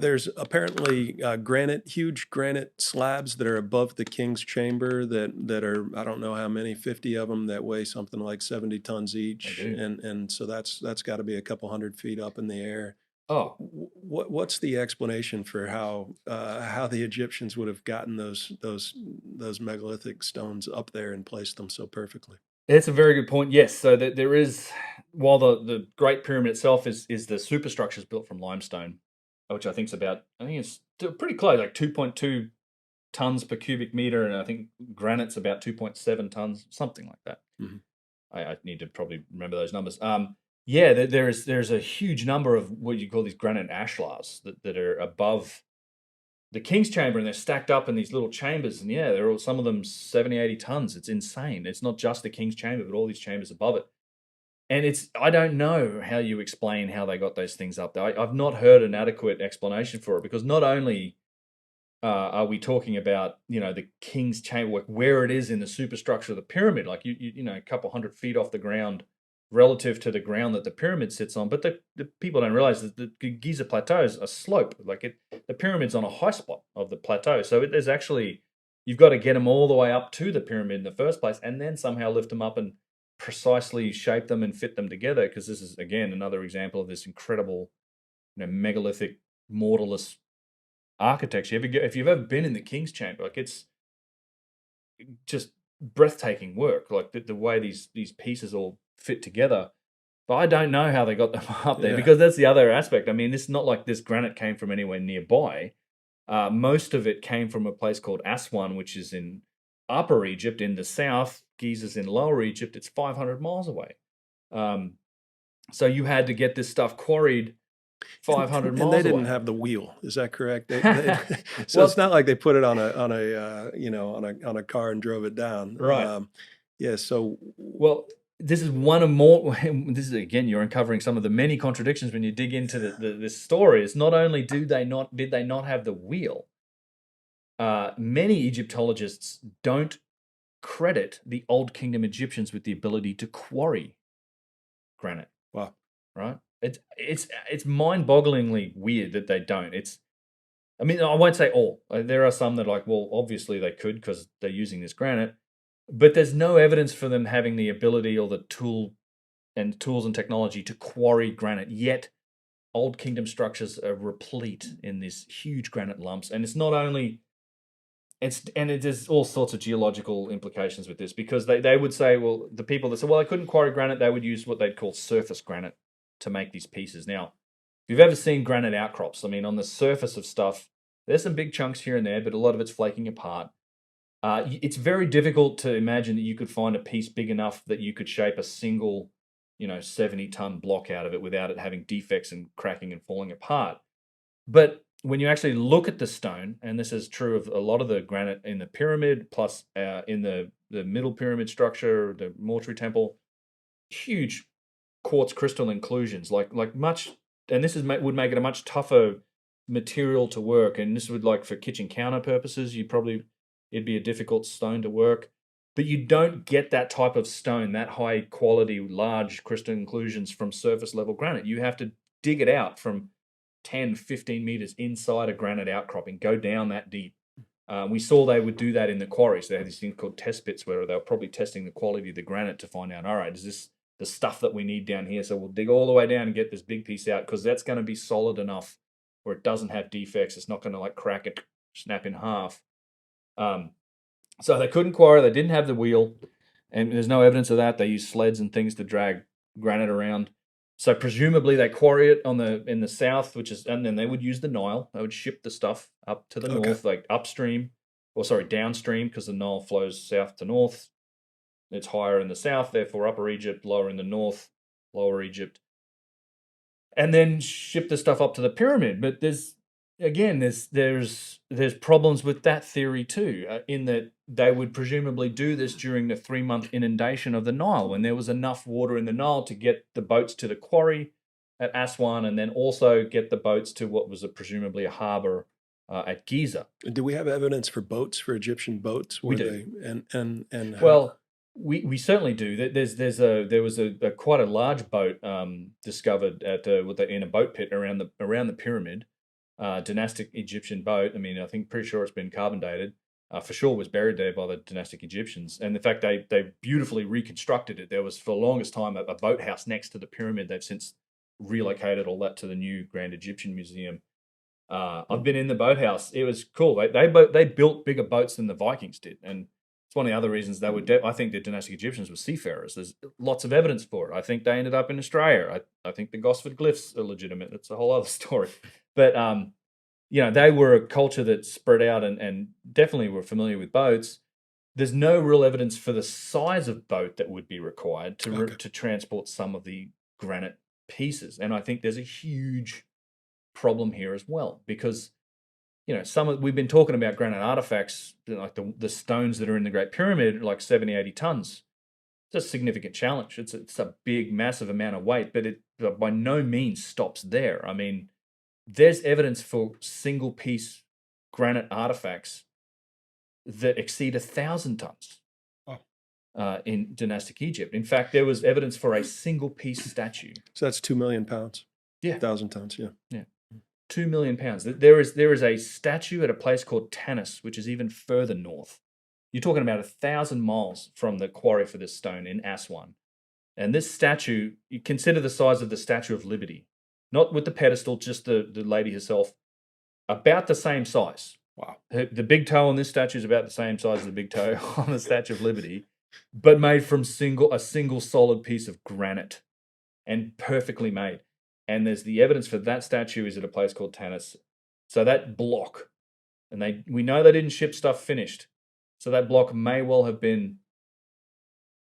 There's apparently huge granite slabs that are above the king's chamber that are, I don't know how many, 50 of them that weigh something like 70 tons They each, do. and so that's got to be a couple 100 feet up in the air. Oh, What's the explanation for how the Egyptians would have gotten those megalithic stones up there and placed them so perfectly? it's a very good point. Yes, so there is, while the Great Pyramid itself is the superstructure is built from limestone, which I think it's still pretty close, like 2.2 tons per cubic meter, and I think granite's about 2.7 tons, something like that. Mhm. I need to probably remember those numbers. Yeah, there's a huge number of what you call these granite ashlars that are above the king's chamber, and they're stacked up in these little chambers, and yeah, they're all, some of them 70, 80 tons. It's insane. It's not just the king's chamber, but all these chambers above it. And I don't know how you explain how they got those things up there. I've not heard an adequate explanation for it, because not only are we talking about, the king's chamber, like where it is in the superstructure of the pyramid, like a couple 100 feet off the ground relative to the ground that the pyramid sits on. But the people don't realize that the Giza plateau is a slope. The pyramid's on a high spot of the plateau, so there's actually, you've got to get them all the way up to the pyramid in the first place, and then somehow lift them up and precisely shape them and fit them together. Because this is again another example of this incredible, megalithic mortarless architecture. If you've ever been in the King's Chamber, like it's just breathtaking work. Like the way these pieces all fit together. But I don't know how they got them up there, Yeah. because that's the other aspect. I mean, it's not like this granite came from anywhere nearby. Most of it came from a place called Aswan, which is in Upper Egypt in the south. Giza's in Lower Egypt. It's 500 miles away. Um, so you had to get this stuff quarried And, 500 and they miles didn't away. have the wheel. Is that correct? So it's Well, not like they put it on a car and drove it down. right. Yeah. So Well, this is one of more. This is again, you're uncovering some of the many contradictions when you dig into this story. It's not only did they not have the wheel. Many Egyptologists don't credit the Old Kingdom Egyptians with the ability to quarry granite. wow. Right? It's mind-bogglingly weird that they don't. I mean, I won't say all. There are some that are like, well, obviously they could because they're using this granite, but there's no evidence for them having the ability or the tools and technology to quarry granite. Yet, Old Kingdom structures are replete in these huge granite lumps, and it's not only there's all sorts of geological implications with this, because they would say, well, the people that say, well, I couldn't quarry granite, they would use what they'd call surface granite to make these pieces. Now, if you've ever seen granite outcrops, I mean, on the surface of stuff, there's some big chunks here and there, but a lot of it's flaking apart. It's very difficult to imagine that you could find a piece big enough that you could shape a single, 70-ton block out of it without it having defects and cracking and falling apart. But when you actually look at the stone, and this is true of a lot of the granite in the pyramid, plus in the middle pyramid structure, the mortuary temple, huge quartz crystal inclusions, like much, and this would make it a much tougher material to work. And this would, like, for kitchen counter purposes, it'd be a difficult stone to work. But you don't get that type of stone, that high quality, large crystal inclusions from surface level granite. You have to dig it out from 10, 15 meters inside a granite outcropping, go down that deep. We saw they would do that in the quarries. They had these things called test pits where they were probably testing the quality of the granite to find out, all right, is this the stuff that we need down here? So we'll dig all the way down and get this big piece out, because that's going to be solid enough where it doesn't have defects. It's not going to like crack it, snap in half. So they couldn't quarry. They didn't have the wheel, and there's no evidence of that. They used sleds and things to drag granite around. So presumably they quarry it in the south, and then they would use the Nile. They would ship the stuff up to the Okay. north, like upstream, or sorry, downstream, because the Nile flows south to north. It's higher in the south, therefore Upper Egypt, lower in the north, Lower Egypt, and then ship the stuff up to the pyramid. But there's problems with that theory too, in that they would presumably do this during the 3-month inundation of the Nile, when there was enough water in the Nile to get the boats to the quarry at Aswan, and then also get the boats to what was presumably a harbor at Giza. Do we have evidence for boats, for Egyptian boats? We Were do. they and how? Well, we certainly do. There was a quite a large boat discovered in a boat pit around the pyramid. dynastic Egyptian boat. I mean, I think pretty sure it's been carbon dated. For sure was buried there by the dynastic Egyptians. And in fact, they beautifully reconstructed it. There was for the longest time a boathouse next to the pyramid. They've since relocated all that to the new Grand Egyptian Museum. I've been in the boathouse. It was cool. They built bigger boats than the Vikings did. And it's one of the other reasons they were, I think the dynastic Egyptians were seafarers. There's lots of evidence for it. I think they ended up in Australia. I think the Gosford glyphs are legitimate. That's a whole other story. But, they were a culture that spread out and definitely were familiar with boats. There's no real evidence for the size of boat that would be required to transport some of the granite pieces. And I think there's a huge problem here as well, because we've been talking about granite artifacts, like the stones that are in the Great Pyramid, like 70-80 tons. It's a significant challenge. It's a big, massive amount of weight, but it by no means stops there. I mean, there's evidence for single piece granite artifacts that exceed 1,000 tons in dynastic Egypt. In fact, there was evidence for a single piece statue. So that's 2 million pounds. Yeah, 1,000 tons. Yeah. 2 million pounds. There is a statue at a place called Tanis, which is even further north. You're talking about 1,000 miles from the quarry for this stone in Aswan. And this statue, you consider the size of the Statue of Liberty, not with the pedestal, just the lady herself, about the same size. Wow. The big toe on this statue is about the same size as the big toe on the Statue of Liberty, but made from a single solid piece of granite and perfectly made. And there's the evidence for that statue is at a place called Tanis. So that block, and we know they didn't ship stuff finished. So that block may well have been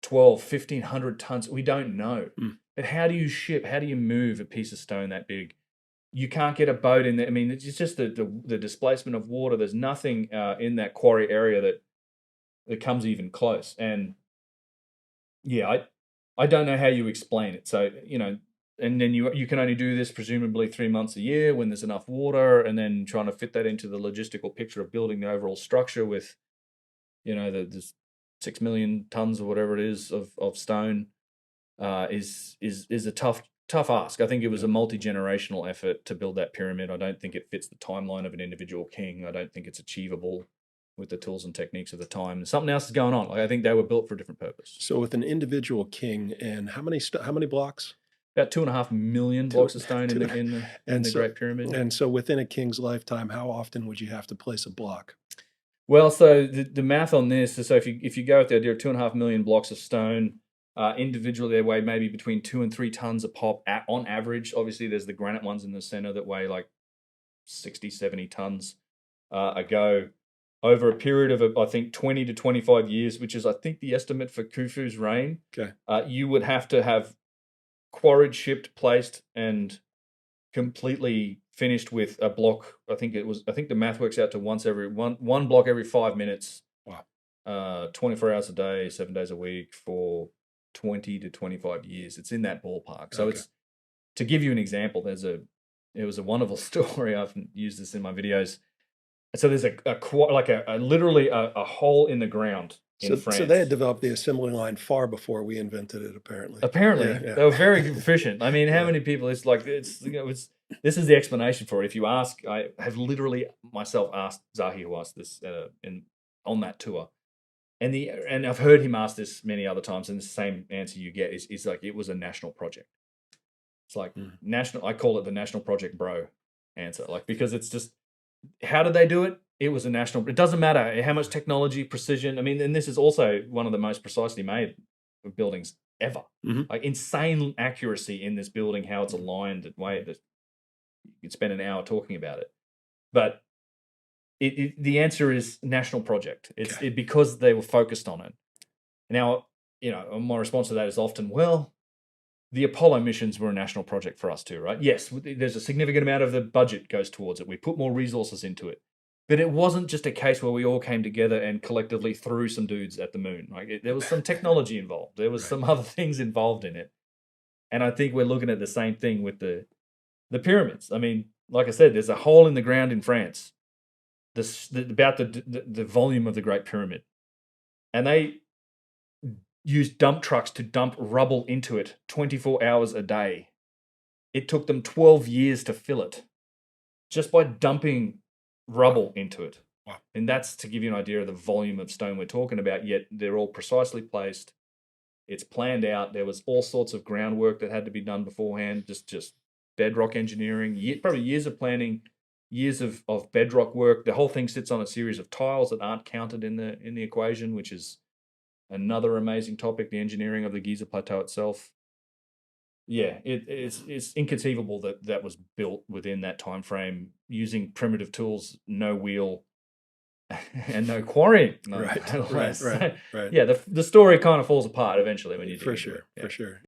1,500 tons. We don't know. But how do you move a piece of stone that big? You can't get a boat in there. I mean, it's just the displacement of water. There's nothing in that quarry area that comes even close. And yeah, I don't know how you explain it. So, and then you can only do this presumably 3 months a year when there's enough water, and then trying to fit that into the logistical picture of building the overall structure with, the 6 million tons or whatever it is of stone is a tough ask. I think it was a multi-generational effort to build that pyramid. I don't think it fits the timeline of an individual king. I don't think it's achievable with the tools and techniques of the time. Something else is going on. I think they were built for a different purpose. So with an individual king, and how many blocks? About 2.5 million blocks of stone in the Great Pyramid. And so within a king's lifetime, how often would you have to place a block? Well, so the math on this is, so if you go with the idea of 2.5 million blocks of stone, individually they weigh maybe between 2 and 3 tons a pop on average. Obviously, there's the granite ones in the center that weigh like 60, 70 tons a go. Over a period of, I think, 20 to 25 years, which is, I think, the estimate for Khufu's reign, you would have to have quarried, shipped, placed, and completely finished with a block. I think the math works out to one block every 5 minutes. Wow. 24 hours a day, 7 days a week for 20 to 25 years. It's in that ballpark. So it's, to give you an example, it was a wonderful story. I've used this in my videos. So there's literally a hole in the ground in France. So they had developed the assembly line far before we invented it, apparently. Yeah. They were very efficient. I mean, how many people? It's like this is the explanation for it. If you ask, I have literally myself asked Zahi, who asked this on that tour, and I've heard him ask this many other times, and the same answer you get is like it was a national project. It's like national. I call it the national project, bro. Answer, like, because it's just. How did they do it? It was a national. It doesn't matter how much technology, precision. I mean, and this is also one of the most precisely made buildings ever. Like insane accuracy in this building, how it's aligned that way that you could spend an hour talking about it. But the answer is national project. It's because they were focused on it. Now, my response to that is often, well, the Apollo missions were a national project for us too, right? Yes, there's a significant amount of the budget goes towards it. We put more resources into it. But it wasn't just a case where we all came together and collectively threw some dudes at the moon. Like there was some technology involved. There was some other things involved in it. And I think we're looking at the same thing with the pyramids. I mean, like I said, there's a hole in the ground in France about the volume of the Great Pyramid. And they used dump trucks to dump rubble into it 24 hours a day. It took them 12 years to fill it. just by dumping rubble into it. Wow. And that's to give you an idea of the volume of stone we're talking about, yet they're all precisely placed. It's planned out. There was all sorts of groundwork that had to be done beforehand, just bedrock engineering, probably years of planning, years of bedrock work. The whole thing sits on a series of tiles that aren't counted in the equation, which is another amazing topic, the engineering of the Giza Plateau itself. Yeah, it's inconceivable that was built within that time frame using primitive tools, no wheel, and no quarrying. No, Right, no right, less. right, right. Yeah, the story kind of falls apart eventually when you dig For into sure, it. Yeah. for sure.